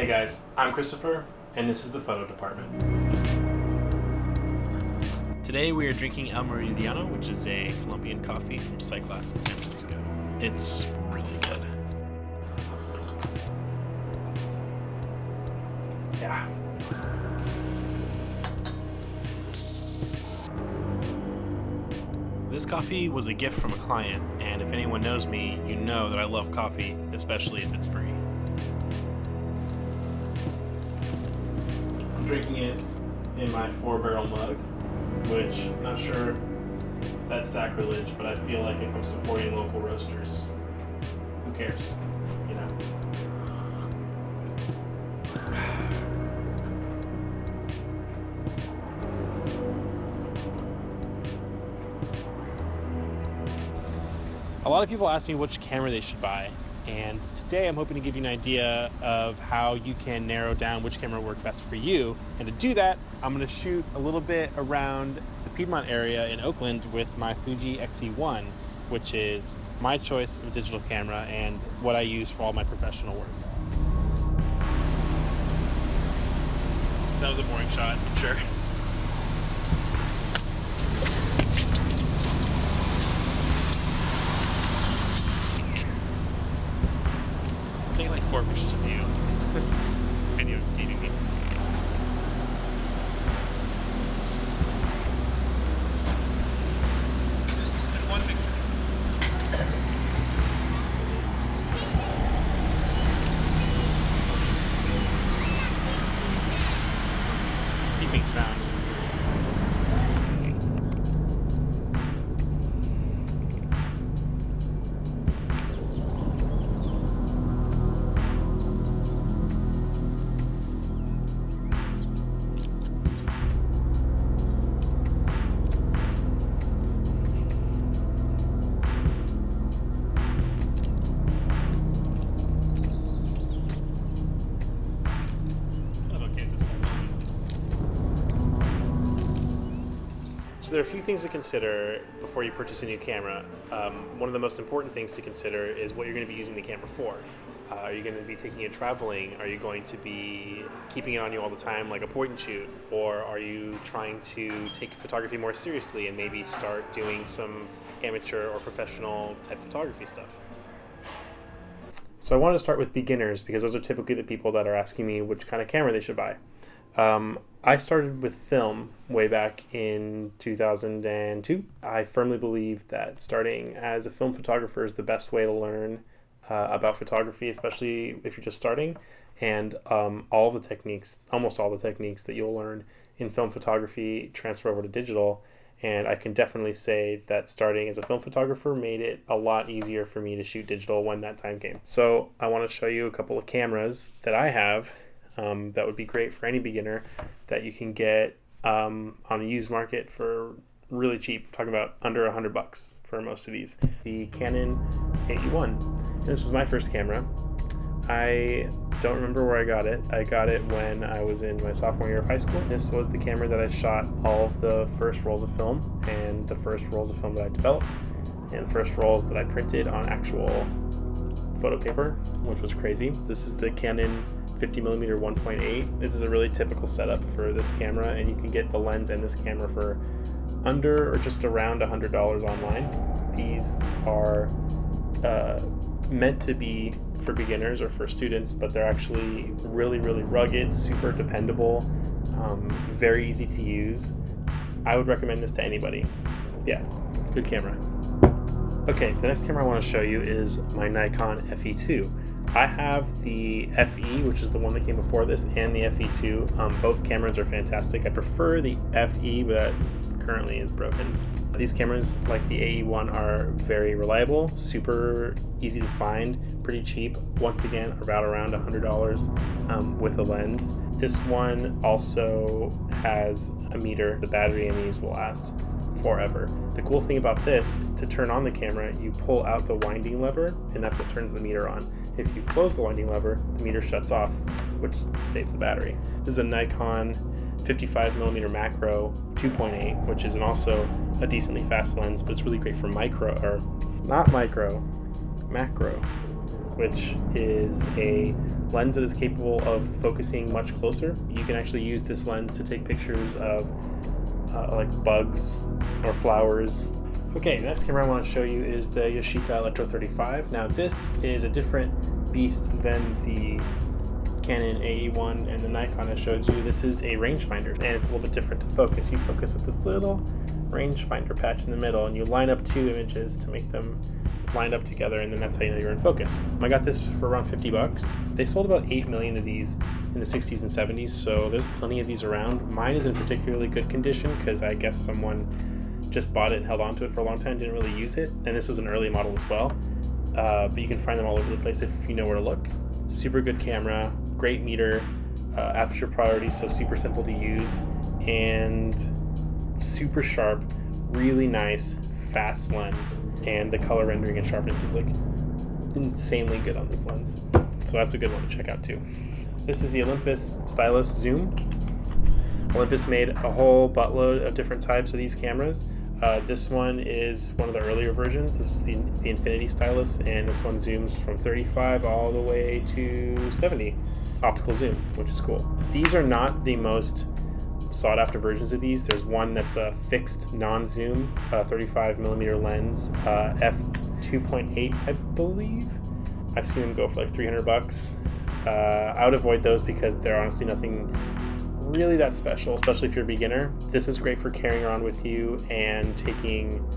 Hey guys, I'm Christopher, and this is the photo department. Today we are drinking El Meridiano, which is a Colombian coffee from Sightglass in San Francisco. It's really good. Yeah. This coffee was a gift from a client, and if anyone knows me, you know that I love coffee, especially if it's free. I'm drinking it in my 4-barrel mug, which I'm not sure if that's sacrilege, but I feel like if I'm supporting local roasters, who cares, you know? A lot of people ask me which camera they should buy, and today I'm hoping to give you an idea of how you can narrow down which camera will work best for you. And to do that, I'm going to shoot a little bit around the Piedmont area in Oakland with my Fuji Xe1, which is my choice of digital camera and what I use for all my professional work. That was a boring shot, I'm sure. I'm taking like 4 pictures of you. Video dating me. And 1 picture. Keeping sound. So there are a few things to consider before you purchase a new camera. One of the most important things to consider is what you're going to be using the camera for. Are you going to be taking it traveling? Are you going to be keeping it on you all the time like a point and shoot? Or are you trying to take photography more seriously and maybe start doing some amateur or professional type photography stuff? So I want to start with beginners because those are typically the people that are asking me which kind of camera they should buy. I started with film way back in 2002. I firmly believe that starting as a film photographer is the best way to learn about photography, especially if you're just starting. And almost all the techniques that you'll learn in film photography transfer over to digital. And I can definitely say that starting as a film photographer made it a lot easier for me to shoot digital when that time came. So I want to show you a couple of cameras that I have that would be great for any beginner that you can get on the used market for really cheap. I'm talking about under $100 for most of these. The Canon 81. This was my first camera. I don't remember where I got it. I got it when I was in my sophomore year of high school. This was the camera that I shot all of the first rolls of film and the first rolls of film that I developed and the first rolls that I printed on actual photo paper, which was crazy. This is the Canon 50mm 1.8. This is a really typical setup for this camera, and you can get the lens and this camera for under or just around $100 online. These are meant to be for beginners or for students, but they're actually really, really rugged, super dependable, very easy to use. I would recommend this to anybody. Yeah, good camera. Okay, the next camera I want to show you is my Nikon FE2. I have the FE, which is the one that came before this, and the FE2. Both cameras are fantastic. I prefer the FE, but that currently is broken. These cameras, like the AE1, are very reliable, super easy to find, pretty cheap. Once again, around $100 with a lens. This one also has a meter. The battery in these will last forever. The cool thing about this, to turn on the camera, you pull out the winding lever, and that's what turns the meter on. If you close the winding lever, the meter shuts off, which saves the battery. This is a Nikon 55mm macro 2.8, which is also a decently fast lens, but it's really great for macro. which is a lens that is capable of focusing much closer. You can actually use this lens to take pictures of like bugs or flowers. Okay, the next camera I want to show you is the Yashica Electro 35. Now this is a different beast than the Canon AE1 and the Nikon I showed you. This is a rangefinder, and it's a little bit different to focus. You focus with this little rangefinder patch in the middle, and you line up two images to make them lined up together, and then that's how you know you're in focus. I got this for around 50 bucks. They sold about 8 million of these in the 60s and 70s, so there's plenty of these around. Mine is in particularly good condition because I guess someone just bought it and held on to it for a long time, didn't really use it, and this was an early model as well. But you can find them all over the place if you know where to look. Super good camera, great meter, aperture priority, so super simple to use, and super sharp, really nice, fast lens, and the color rendering and sharpness is like insanely good on this lens. So that's a good one to check out too. This is the Olympus Stylus Zoom. Olympus made a whole buttload of different types of these cameras. This one is one of the earlier versions. This is the Infinity Stylus, and this one zooms from 35 all the way to 70 optical zoom, which is cool. These are not the most sought after versions of these. There's one that's a fixed non-zoom 35mm lens, f2.8 I believe. I've seen them go for like 300 bucks. I would avoid those because they're honestly nothing really that special, especially if you're a beginner. This is great for carrying around with you and taking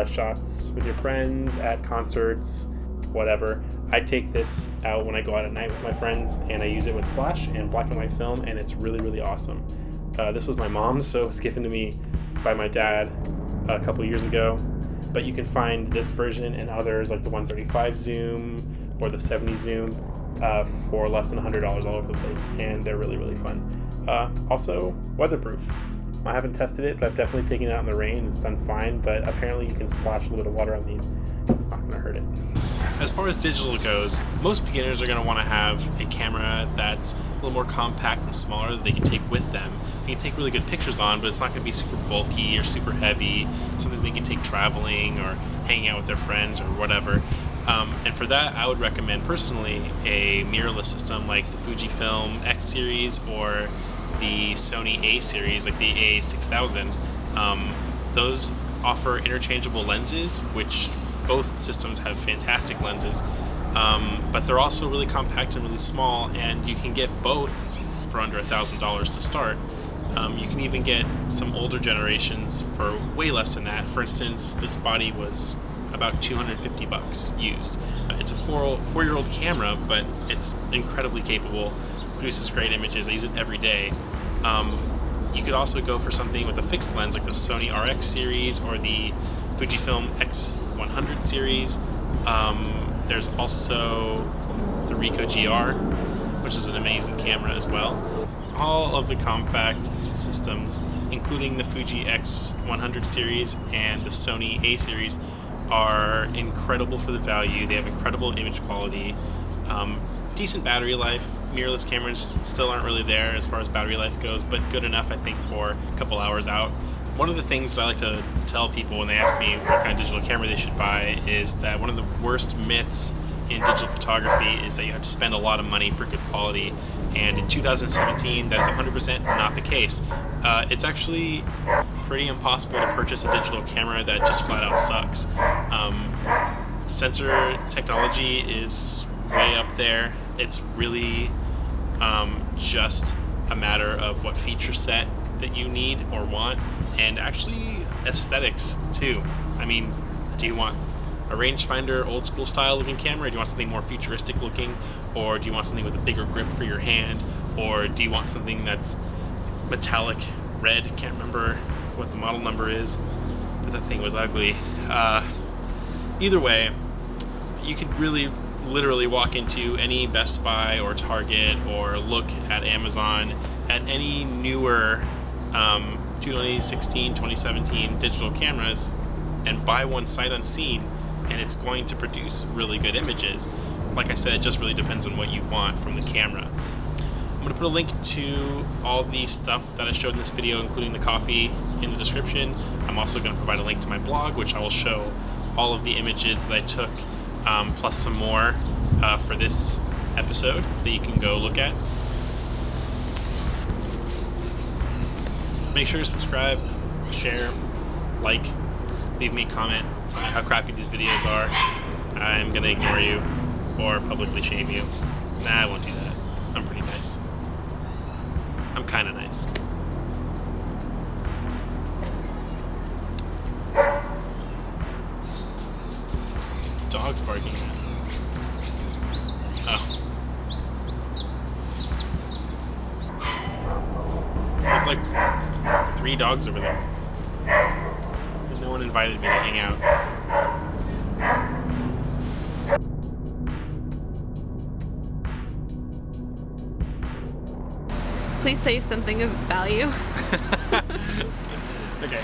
shots with your friends at concerts, whatever. I take this out when I go out at night with my friends, and I use it with flash and black and white film, and it's really, really awesome. This was my mom's, so it was given to me by my dad a couple years ago. But you can find this version and others like the 135 zoom or the 70 zoom for less than $100 all over the place, and they're really, really fun. Also, weatherproof. I haven't tested it, but I've definitely taken it out in the rain. It's done fine, but apparently you can splash a little bit of water on these. It's not going to hurt it. As far as digital goes, most beginners are going to want to have a camera that's a little more compact and smaller that they can take with them. They can take really good pictures on, but it's not going to be super bulky or super heavy. It's something they can take traveling or hanging out with their friends or whatever. And for that, I would recommend personally a mirrorless system like the Fujifilm X series or the Sony A series, like the A6000. Those offer interchangeable lenses, which both systems have fantastic lenses, but they're also really compact and really small, and you can get both for under $1,000 to start. You can even get some older generations for way less than that. For instance, this body was about 250 bucks used. It's a four-year-old camera, but it's incredibly capable, produces great images. I use it every day. You could also go for something with a fixed lens like the Sony RX series or the Fujifilm X100 series. There's also the Ricoh GR, which is an amazing camera as well. All of the compact systems, including the Fuji X100 series and the Sony A series, are incredible for the value. They have incredible image quality, decent battery life. Mirrorless cameras still aren't really there as far as battery life goes, but good enough, I think, for a couple hours out. One of the things that I like to tell people when they ask me what kind of digital camera they should buy is that one of the worst myths in digital photography is that you have to spend a lot of money for good quality, and in 2017 that's 100% not the case. It's actually pretty impossible to purchase a digital camera that just flat out sucks. Sensor technology is way up there. It's really just a matter of what feature set that you need or want, and actually aesthetics too. I mean, do you want a rangefinder, old school style looking camera, or do you want something more futuristic looking, or do you want something with a bigger grip for your hand, or do you want something that's metallic red? Can't remember what the model number is, but that thing was ugly. Either way, you could really literally walk into any Best Buy or Target or look at Amazon at any newer 2016, 2017 digital cameras and buy one sight unseen, and it's going to produce really good images. Like I said, it just really depends on what you want from the camera. I'm going to put a link to all the stuff that I showed in this video, including the coffee, in the description. I'm also going to provide a link to my blog, which I will show all of the images that I took, plus some more for this episode that you can go look at. Make sure to subscribe, share, like, leave me a comment, tell me how crappy these videos are. I'm gonna ignore you or publicly shame you. Nah, I won't do that. I'm pretty nice. I'm kinda nice. This dog's barking at me. Oh. There's like 3 dogs over there. And no one invited me to hang out. Please say something of value. Okay.